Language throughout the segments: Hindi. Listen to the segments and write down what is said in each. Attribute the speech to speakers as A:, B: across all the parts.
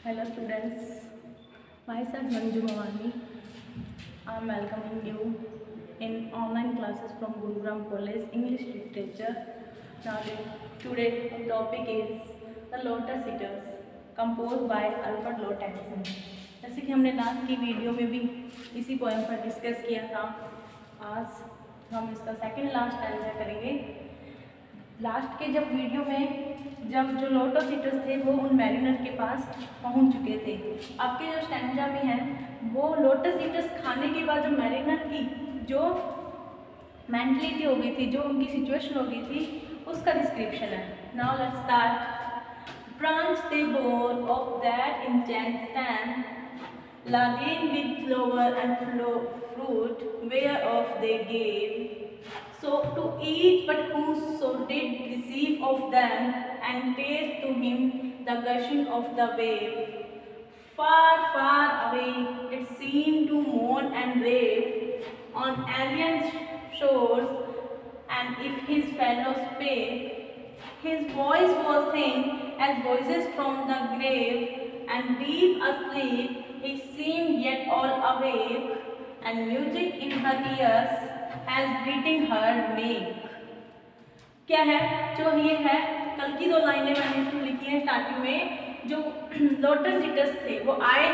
A: Hello students, myself Manju Mawani. I am welcoming you in online classes from Gurugram College English Literature. Now today our topic is The Lotus Eaters, composed by Alfred Lord Tennyson. जैसे कि हमने लास्ट की वीडियो में भी इसी पोएम पर डिस्कस किया था, आज हम इसका सेकंड लास्ट स्टैंजा करेंगे। लास्ट के जब वीडियो में जब जो लोटस ईटर्स थे वो उन मैरिनर के पास पहुंच चुके थे। आपके जो स्टैंजा में है वो लोटस ईटर्स खाने के बाद जो मैरिनर की जो मेंटलिटी हो गई थी, जो उनकी सिचुएशन हो गई थी, उसका डिस्क्रिप्शन है। Now let's start. Branch they bore of that enchanted stem, laden with flower and fruit, whereof they gave so to eat, but whoso did receive of them, and taste to him the gushing of the wave. Far, far away it seemed to moan and rave on alien shores, and if his fellows spake, his voice was thin as voices from the grave, and deep asleep he seemed yet all awake, and music in her ears as greeting her make। क्या है जो ये है, कल की दो लाइनें मैंने इसमें लिखी है स्टार्टिंग में। जो लोटस ईटर्स थे वो आए,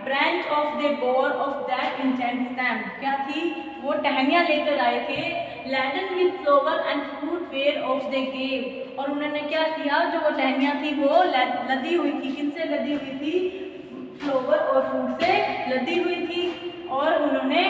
A: branch of the bough of that enchanted stem, क्या थी वो टहनियाँ लेकर आए थे, laden with flower and fruit whereof they gave, और उन्होंने क्या किया, जो वो टहनियाँ थी वो लदी हुई थी, किनसे लदी हुई थी, फ्लावर और फ्रूट से लदी हुई थी, और उन्होंने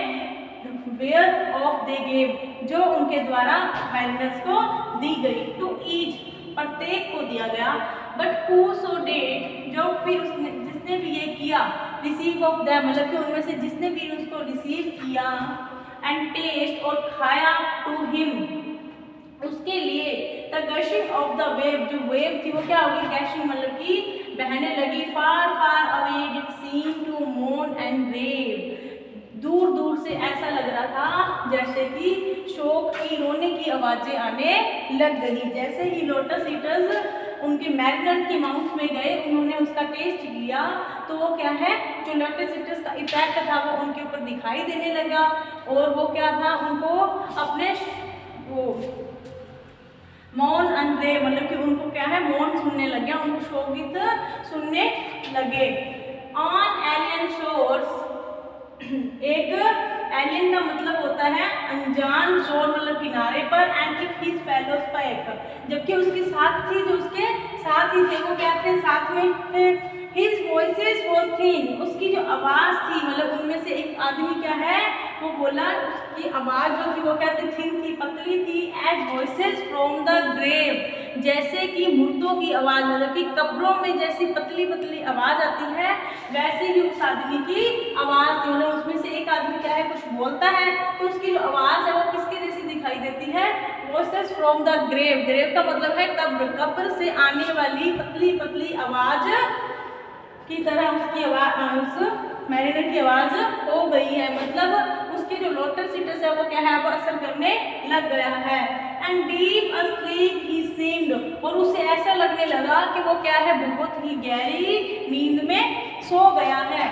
A: वेयर ऑफ दे गेव, जो उनके द्वारा मैरिनर्स को दी गई, टू ईच प्रत्येक को दिया गया, बट हू सो डेड, जो फिर उसने जिसने भी ये किया, रिसीव ऑफ दैम मतलब कि उनमें से जिसने भी उसको रिसीव किया, एंड टेस्ट और खाया, टू हिम उसके लिए, the gushing of the wave, जो वेव थी वो क्या होगी, गशिंग मतलब कि बहने लगी, far far away it seem to moan and rave, दूर दूर से ऐसा लग रहा था जैसे कि शोक की रोने की आवाजें आने लग गई। जैसे ही लोटस ईटर्स उनके मैरिनर के माउथ में गए, उन्होंने उसका टेस्ट लिया, तो वो क्या है, जो लोटस ईटर्स का इफेक्ट था वो उनके ऊपर दिखाई देने लगा, और वो क्या था, उनको अपने वो मौन अंधे मतलब कि उनको क्या है, मौन सुनने लग गया, उनको शोकित सुनने लगे। ऑन एलियन शोर्स, एक एलियन का मतलब होता है अनजान शोर मतलब किनारे पर, एंड इफ हिज फेलोज पर एक, जबकि उसके साथ थी, जो उसके साथ ही थे वो क्या थे, साथ में थे, हिज वॉइसेस वाज थिन, उसकी जो आवाज़ थी मतलब उनमें से एक आदमी क्या है वो बोला, उसकी आवाज़ जो थी वो क्या थी, थिन थी, पतली थी, as voices from the grave, जैसे कि मुर्दों की आवाज़ मतलब कि कब्रों में जैसी पतली पतली आवाज़ आती है, वैसे ही उस आदमी की आवाज़ थी, मतलब उसमें से एक आदमी क्या है कुछ बोलता है तो उसकी जो आवाज़ है वो किसके जैसी दिखाई देती है, voices from the grave, grave का मतलब है कब्र, कब्र से आने वाली पतली पतली आवाज़ की तरह उसकी आवाज़, उस मैरिनर की आवाज़ हो गई है, मतलब उसके जो लोटस ईटर्स है वो क्या है, वो असर करने लग गया है। And deep asleep he seemed, और उसे ऐसा लगने लगा कि वो क्या है, बहुत ही गहरी नींद में सो गया है।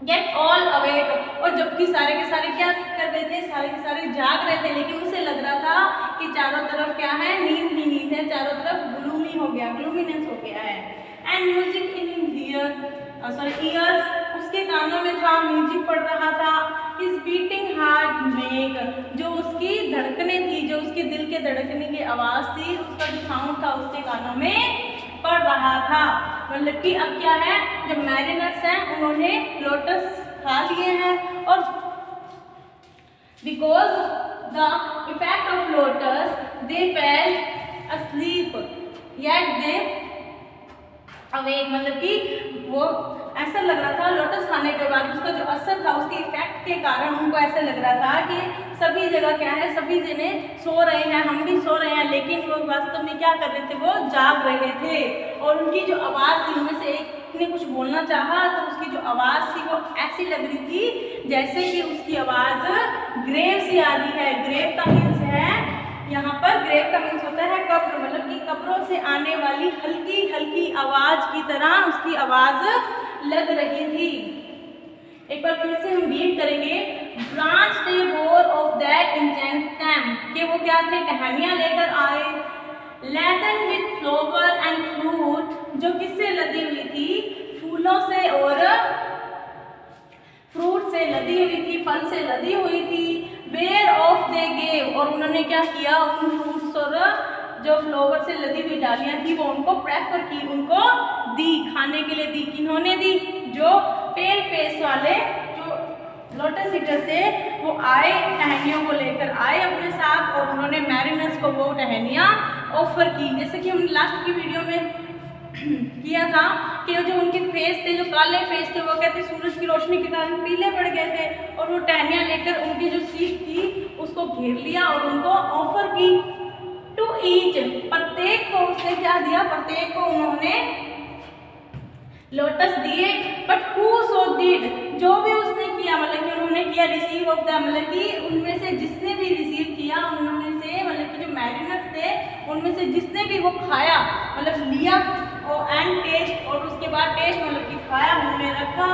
A: गेट ऑल अवेक, और जबकि सारे के सारे क्या कर रहे थे, सारे के सारे जाग रहे थे, लेकिन उसे लग रहा था कि चारों तरफ क्या है, नींद ही नींद है, चारों तरफ ग्लूमी हो गया, ग्लूमीनेस हो गया है। एंड म्यूजिक इन ईयर्स, उसके कानों में था, म्यूजिक पढ़ रहा था, हिज बीटिंग हार्ट मेक, जो उसकी धड़कने थी, जो उसके दिल के धड़कने की आवाज़ थी, उसका जो साउंड था उसके कानों में पड़ रहा था। मतलब कि अब क्या है, जो मैरिनर्स हैं उन्होंने लोटस खा लिए हैं, और because the effect of lotus they fail asleep yet they awake, मतलब कि वो ऐसा लग रहा था लोटस खाने के बाद उसका जो असर था, उसके इफेक्ट के कारण उनको ऐसा लग रहा था कि सभी जगह क्या है, सभी जने सो रहे हैं, हम भी सो रहे हैं, लेकिन वो वास्तव में क्या कर रहे थे, वो जाग रहे थे, और उनकी जो आवाज़ थी उनमें से एक ने कुछ बोलना चाहा तो उसकी जो आवाज़ थी वो ऐसी लग रही थी जैसे कि उसकी आवाज़ ग्रेव से आ रही है। ग्रेव का मीन्स है यहाँ पर ग्रेव का मीन्स होता है कब्र, मतलब कि कब्रों से आने वाली हल्की हल्की आवाज की तरह उसकी आवाज लग रही थी। एक बार फिर से हम रीड करेंगे। Branch they bough of that intense time, कि वो क्या थे, टहनियाँ लेकर आए। Laden with flower and fruit, जो किससे लदी हुई थी, फूलों से और फ्रूट से लदी हुई थी, फल से लदी हुई थी। वेयर ऑफ दे गेव, और उन्होंने क्या किया, उन फ्रूट्स और जो फ्लावर से लदी हुई डालियां थी वो उनको प्रेफर की, उनको दी, खाने के लिए दी। किन्होंने दी, जो पेल फेस वाले जो लोटस ईटर से वो आए, टहनियों को लेकर आए अपने साथ, और उन्होंने मैरिनर्स को वो टहनियाँ ऑफर की। जैसे कि हमने लास्ट की वीडियो में किया था कि जो उनके फेस थे, जो काले फेस थे, वो कहते सूरज की रोशनी के कारण पीले पड़ गए थे, और वो टहनियाँ लेकर उनकी जो सीट थी उसको घेर लिया और उनको ऑफर की। टू ईच, प्रत्येक को उसने क्या दिया, प्रत्येक को उन्होंने लोटस दिए। बट हु सो डिड, जो भी उसने किया, मतलब कि उन्होंने किया रिसीव ऑफ द, मतलब कि उनमें से जिसने भी रिसीव किया, उनमें से मतलब कि जो मैरिनर्स थे उनमें से जिसने भी वो खाया, मतलब लिया एंड टेस्ट, और उसके बाद टेस्ट मतलब कि खाया, मुंह में रखा।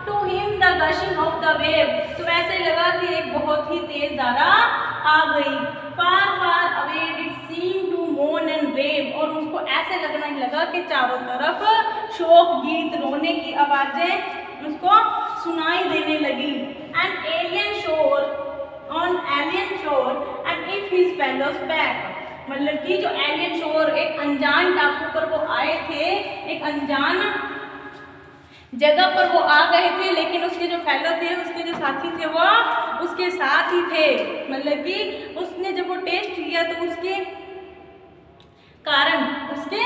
A: To him the gushing of the wave, तो ऐसे लगा कि एक बहुत ही तेज धारा आ गई। Far far away did seem to moan and rave, और उसको ऐसे लगने लगा कि चारों तरफ शोक गीत, रोने की आवाजें उसको सुनाई देने लगी। एन एलियन शोर ऑन एलियन शोर and if his fellows back, मतलब कि जो एलियन शोर, एक अनजान टापू पर वो आए थे, एक अनजान जगह पर वो आ गए थे, लेकिन उसके जो फेलो थे, उसके जो साथी थे वो उसके साथ ही थे। मतलब कि उसने जब वो टेस्ट किया तो उसके कारण, उसके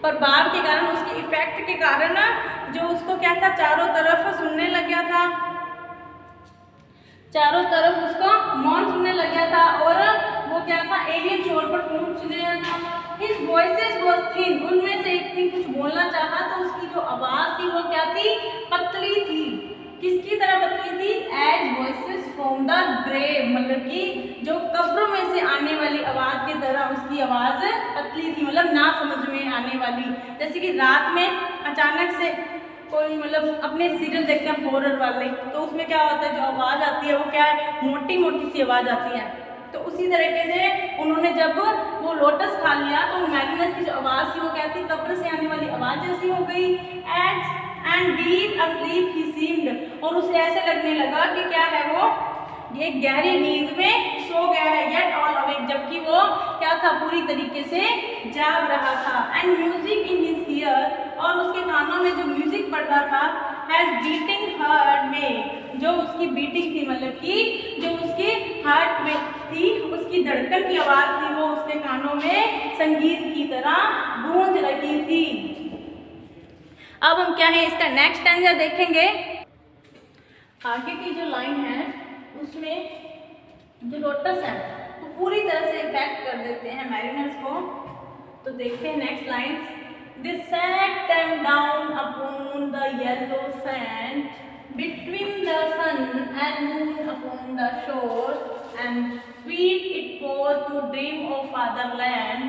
A: प्रभाव के कारण, उसके इफेक्ट के कारण जो उसको क्या था, चारों तरफ सुनने लग गया था, चारों तरफ उसको मौन सुनने लग गया था, और वो क्या था, एलियन शोर पर पहुंच गया था। His voices was thin, उनमें से एक ने कुछ बोलना चाहा तो उसकी जो आवाज थी वो क्या थी, पतली थी। किसकी तरह पतली थी, as voices from the grave, मतलब कि जो कब्रों में से आने वाली आवाज की तरह उसकी आवाज पतली थी, मतलब ना समझ में आने वाली। जैसे कि रात में अचानक से कोई मतलब अपने सीरियल देखते हैं हॉरर वाले, तो उसमें क्या होता है, जो आवाज़ आती है वो क्या है, मोटी मोटी सी आवाज़ आती है। तो उसी तरीके से उन्होंने जब वो लोटस खा लिया तो मैरिनस की जो आवाज़ थी वो क्या थी, कब्र से आने वाली आवाज़ जैसी हो गई। And deep asleep he seemed, और उसे ऐसे लगने लगा कि क्या है, वो ये गहरी नींद में सो गया है। येट ऑल अवेक, जबकि वो क्या था, पूरी तरीके से जाग रहा था। And music in his year, और उसके कानों में जो म्यूजिक पड़ रहा था, हैज बीटिंग हार्ट में, जो उसकी बीटिंग थी, मतलब कि जो उसके हार्ट में थी, उसकी धड़कन की आवाज थी, वो उसके कानों में संगीत की तरह गूंज रही थी। अब हम क्या है, इसका नेक्स्ट स्टैंजा देखेंगे। आगे की जो लाइन है उसमें जो लोटस है वो पूरी तरह से इफेक्ट कर देते हैं मैरिनर्स को। तो देखते हैं next line. They sat them down upon the yellow sand between the sun and moon upon the shore, and sweet it was to dream of fatherland,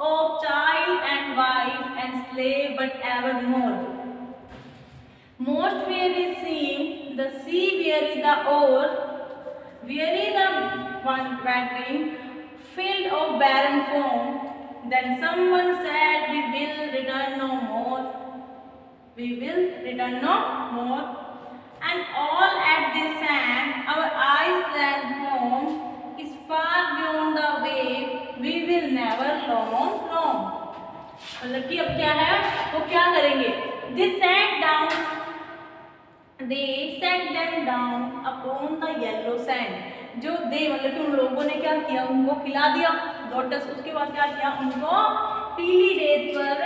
A: of child and wife and slave, but evermore. Most weary seemed the sea, weary the oar, weary the wandering, filled of barren foam. Then someone said, we will return no more. We will return no more. And all at they sang, our Iceland home is far beyond the wave. We will never long roam. मतलब कि अब क्या है, वो क्या करेंगे? They sat them down upon the yellow sand. जो दे मतलब कि उन लोगों ने क्या किया, उनको खिला दिया लोटस, उसके बाद क्या किया, उनको पीली रेत पर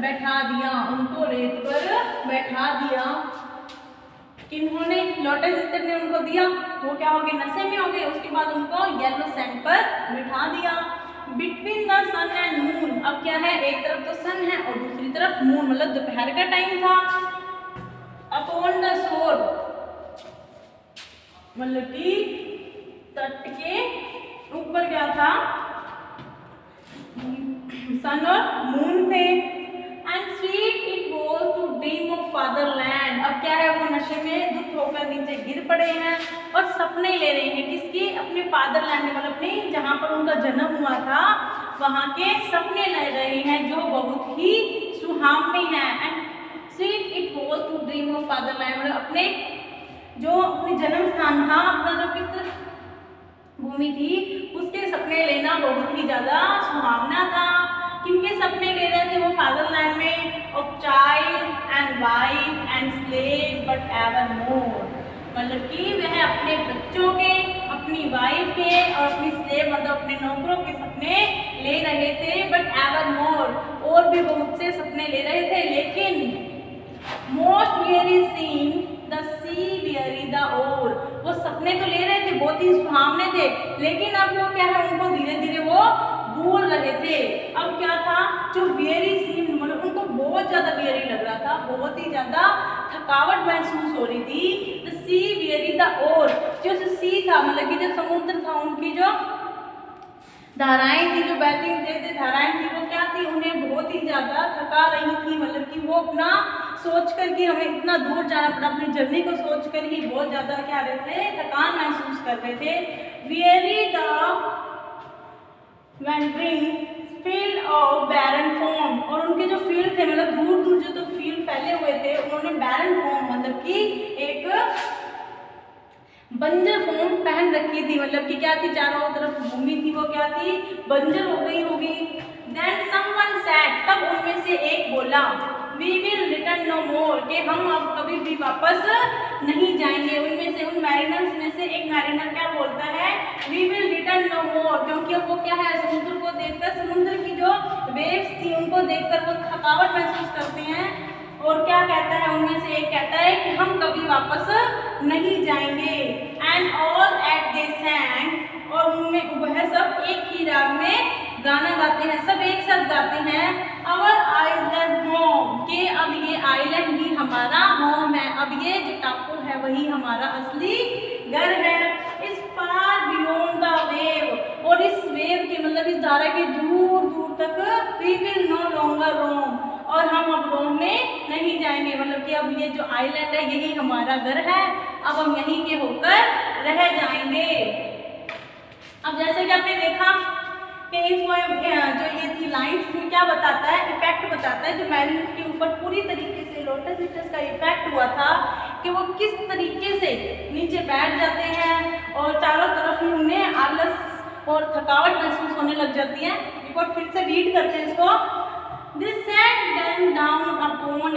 A: बैठा दिया, उनको रेत पर बैठा दिया। किन्होंने, लोटस ईटर ने उनको दिया, वो क्या हो गए, नशे में हो गए। उसके बाद उनको येलो सैंड पर बिठा दिया। Between the sun and moon, अब क्या है, एक तरफ तो सन है और दूसरी तरफ मून, मतलब दोपहर का टाइम था। अपॉन द शोर, मतलब कि तट के ऊपर क्या था, सन और मून थे। And sweet it was to dream of fatherland. अब क्या है, वो नशे में धुत होकर नीचे गिर पड़े हैं और सपने ले रहे हैं किसकी, अपने फादरलैंड मतलब अपने जहाँ पर उनका जन्म हुआ था वहाँ के सपने ले रहे हैं जो बहुत ही सुहावने हैं। And sweet it was to dream of fatherland मतलब अपने जो अपने जन्म स्थान था, अपना जो पितृ भूमि थी उसके सपने लेना बहुत ही ज्यादा सुहावना था। किनके सपने ले रहे थे वो फादरलैंड में, of child and wife and slave but ever more, मतलब कि वह अपने बच्चों के, अपनी वाइफ के और अपनी स्लेव मतलब अपने नौकरों के सपने ले रहे थे। बट एवर मोर, और भी बहुत से सपने ले रहे थे, लेकिन most weary seemed the sea weary the oar, वो सपने तो ले रहे थे, बहुत ही सुहावने थे, लेकिन अब वो क्या है, उनको धीरे धीरे वो भूल रहे थे। अब क्या था, जो वेरी सीन मतलब उनको बहुत ज्यादा वेरी लग रहा था, बहुत ही ज्यादा थकावट महसूस हो रही थी। The sea weary the oar, जो सी था मतलब कि जो समुद्र था, उनकी जो धाराएं थी, जो बहती हुई धाराएं थी, वो क्या थी, उन्हें बहुत ही ज्यादा थका रही थी। मतलब कि वो अपना सोच कर कि हमें इतना दूर जाना पड़ा, अपनी जर्नी को सोच कर ही बहुत ज्यादा क्या रहे थे, थकान महसूस कर रहे थे। Weary the wandering field of barren foam, और उनके जो फील्ड थे मतलब दूर दूर जो तो फील्ड फैले हुए थे, उन्होंने बैरन फॉर्म मतलब कि एक बंजर फॉर्म पहन रखी थी। मतलब कि क्या थी, चारों तरफ भूमि थी वो क्या थी, बंजर हो गई होगी। देन समवन सेड, तब उनमें से एक बोला, वी विल रिटर्न नो मोर, कि हम अब कभी भी वापस नहीं जाएंगे। उनमें से उन मैरिनर्स में से एक मैरिनर क्या बोलता है, वी विल रिटर्न नो मोर, क्योंकि वो क्या है, समुद्र को देखकर, समुद्र की जो वेव्स थी उनको देखकर वो थकावट महसूस करते हैं। और क्या कहता है, उनमें से एक कहता है कि हम कभी वापस नहीं जाएंगे। एंड ऑल एट दे सैंग, और उनमें वह सब एक ही राग में गाना गाते हैं, सब एक साथ गाते हैं, अवर आइलैंड होम, कि अब ये आइलैंड ही हमारा होम है, अब ये जो टापू है वही हमारा असली घर है। इस फार बियॉन्ड द वेव, और इस वेव के मतलब इस धारा के दूर दूर तक, वी विल नो लॉन्गर रोम, और हम अब रोम में नहीं जाएंगे। मतलब कि अब ये जो आइलैंड है यही हमारा घर है, अब हम यहीं के होकर रह जाएंगे। अब जैसे कि आपने देखा कि इस जो ये थी लाइन्स में क्या बताता है, इफेक्ट बताता है, जो मैरिन के ऊपर पूरी तरीके से लोटस इटस का इफेक्ट हुआ था कि वो किस तरीके से नीचे बैठ जाते हैं और चारों तरफ ही उन्हें आलस और थकावट महसूस होने लग जाती है। एक बार फिर से रीड करते हैं इसको। This sat them down upon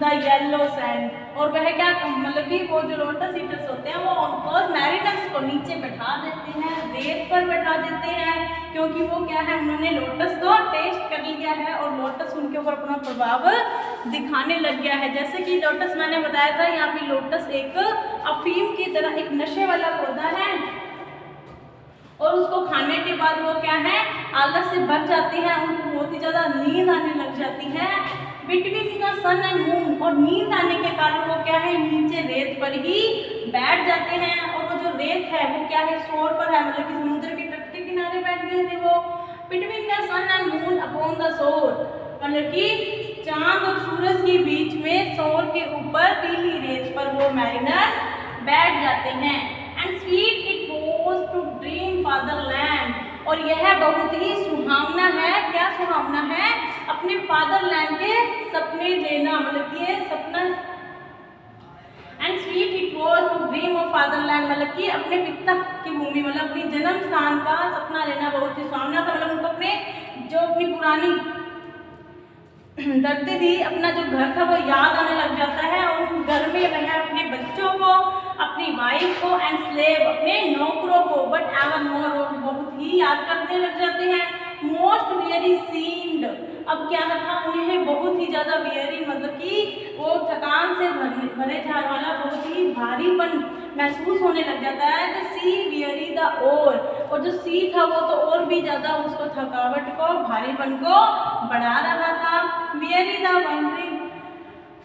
A: the yellow sand, और वह क्या मतलब कि वो जो लोटस ईटर्स होते हैं वो उनको मैरिनर्स को नीचे बैठा देते हैं, रेत पर बैठा देते हैं, क्योंकि वो क्या है, उन्होंने लोटस को टेस्ट कर लिया है और लोटस उनके ऊपर अपना प्रभाव दिखाने लग गया है। जैसे कि लोटस मैंने बताया था, यहाँ पे लोटस एक अफीम की तरह एक नशे वाला पौधा है, और उसको खाने के बाद वो क्या है, आलस से भर जाती है, उनको बहुत ही ज़्यादा नींद आने लग जाती है। Between the sun and moon, और नींद आने के कारण वो क्या है, नीचे रेत पर ही बैठ जाते हैं, और वो जो रेत है वो क्या है, शोर पर है, मतलब कि समुद्र के तट के किनारे बैठ गए थे वो। Between the sun and moon upon the shore, मतलब कि चांद और सूरज के बीच में शोर के ऊपर पीली रेत पर वो मैरिनर्स बैठ जाते हैं। And sweet it was to dream fatherland, और यह बहुत ही सुहावना है, क्या सुहावना है, अपने फादरलैंड के सपने लेना, मतलब कि ये सपना। And sweet it was to dream of fatherland, मतलब कि अपने पिता की भूमि मतलब अपनी जन्म स्थान का सपना लेना बहुत ही सुहावना था। मतलब उनको अपने जो अपनी पुरानी धरती थी, अपना जो घर था वो याद आने लग जाता है, और उस घर में वह अपने बच्चों को, अपनी वाइफ को एंड स्लेव अपने नौकरों को बट एवर मोर बहुत ही याद करने लग जाते हैं। मोस्ट वेरी सीन्ड, अब क्या था, उन्हें बहुत ही ज़्यादा वेरी मतलब कि वो थकान से भरे झाड़ वाला बहुत ही भारीपन महसूस होने लग जाता है। द सी वेरी द और जो सी था वो तो और भी ज़्यादा उसको थकावट को, भारीपन को बढ़ा रहा था। Weary the wandering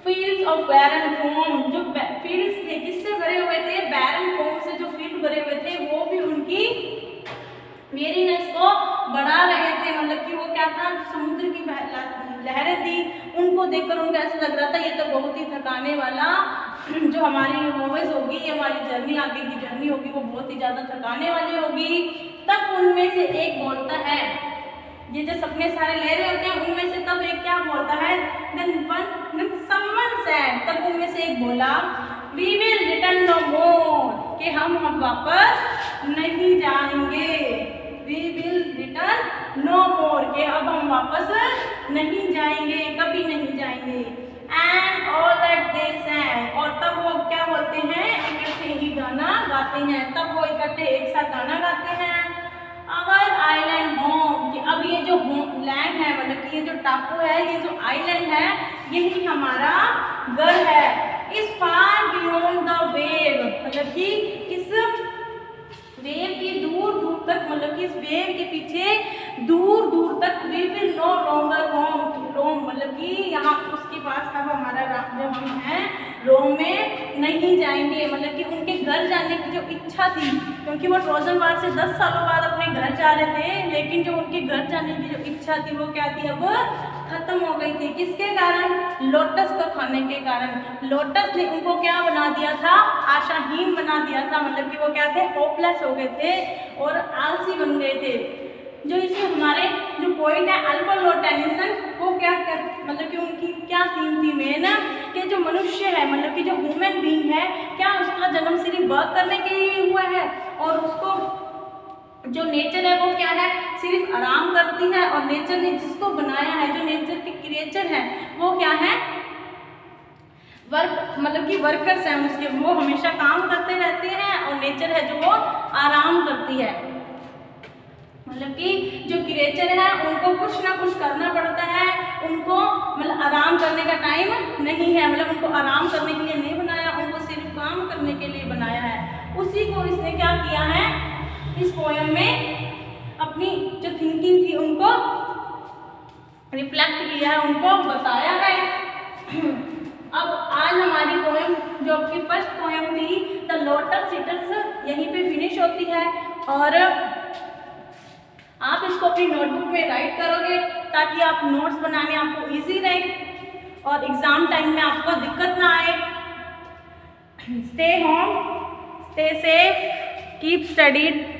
A: fields of barren foam, जो फील्ड्स थे किससे भरे हुए थे, बैरन फॉर्म से जो फील्ड भरे हुए थे वो भी उनकी वेरीनेस को बढ़ा रहे थे। मतलब कि वो क्या था, समुद्र की लहरें थी, उनको देखकर उनको ऐसा लग रहा था ये तो बहुत ही थकाने वाला जो हमारी मूवीज होगी, ये हमारी जर्नी आगे की जर्नी होगी वो बहुत ही ज़्यादा थकाने वाली होगी। तब उनमें से एक बोलता है, ये जो सपने सारे ले रहे होते हैं उनमें से तब एक क्या बोलता है, then someone said, तब उनमें से एक बोला we will return no more, कि हम वापस नहीं जाएंगे। we will return no more, कि अब हम वापस नहीं जाएंगे, कभी नहीं जाएंगे। and all that they sang, और तब वो क्या बोलते हैं, इकट्ठे ही गाना गाते हैं। तब वो इकट्ठे एक साथ गाना गाते हैं, अवर आइलैंड होम, कि अब ये जो लैंड है, मतलब कि ये जो टापू है, ये जो आइलैंड है, यही हमारा घर है। इस फार बियॉन्ड द वेव, मतलब कि इस वेव की दूर दूर तक, मतलब कि इस वेव के पीछे दूर दूर तक, वी विल नो लॉन्गर रोम, मतलब कि यहाँ उसके पास अब हमारा जब हम हैं रोम में नहीं जाएंगे। मतलब कि उनके घर जाने की जो इच्छा थी, क्योंकि वो ट्रोजन वार से 10 सालों बाद अपने घर जा रहे थे, लेकिन जो उनके घर जाने की जो इच्छा थी वो क्या थी, अब खत्म हो गई थी। किसके कारण, लोटस को खाने के कारण। लोटस ने उनको क्या बना दिया था, आशाहीन बना दिया था। मतलब कि वो क्या थे, होपलेस हो गए थे और आलसी बन गए थे। जो इसमें हमारे जो पॉइंट है अल्फ्रेड लॉर्ड टेनिसन, वो क्या कर, मतलब कि उनकी क्या थीम थी मेन, कि जो मनुष्य है, मतलब कि जो ह्यूमन बीइंग है, क्या उसका जन्म सिर्फ वर्क करने के लिए हुआ है, और उसको जो नेचर है वो क्या है, सिर्फ आराम करती है, और नेचर ने जिसको बनाया है, जो नेचर के क्रिएचर है, वो क्या है, वर्क, मतलब कि वर्कर्स हैं उसके, वो हमेशा काम करते रहते हैं, और नेचर है जो वो आराम करती है। मतलब कि जो क्रिएचर है उनको कुछ ना कुछ करना पड़ता है, उनको मतलब आराम करने का टाइम नहीं है, मतलब उनको आराम करने के लिए नहीं बनाया, उनको सिर्फ काम करने के लिए बनाया है। उसी को इसने क्या किया है, इस पोएम में अपनी जो थिंकिंग थी उनको रिफ्लेक्ट किया है, उनको बताया है। अब आज हमारी पोएम जो आपकी फर्स्ट पोएम थी द लोटस सीड्स, यहीं पे फिनिश होती है, और आप इसको अपनी नोटबुक में राइट करोगे ताकि आप नोट्स बनाने आपको इजी रहे और एग्जाम टाइम में आपको दिक्कत ना आए। Stay home, stay safe, keep studied.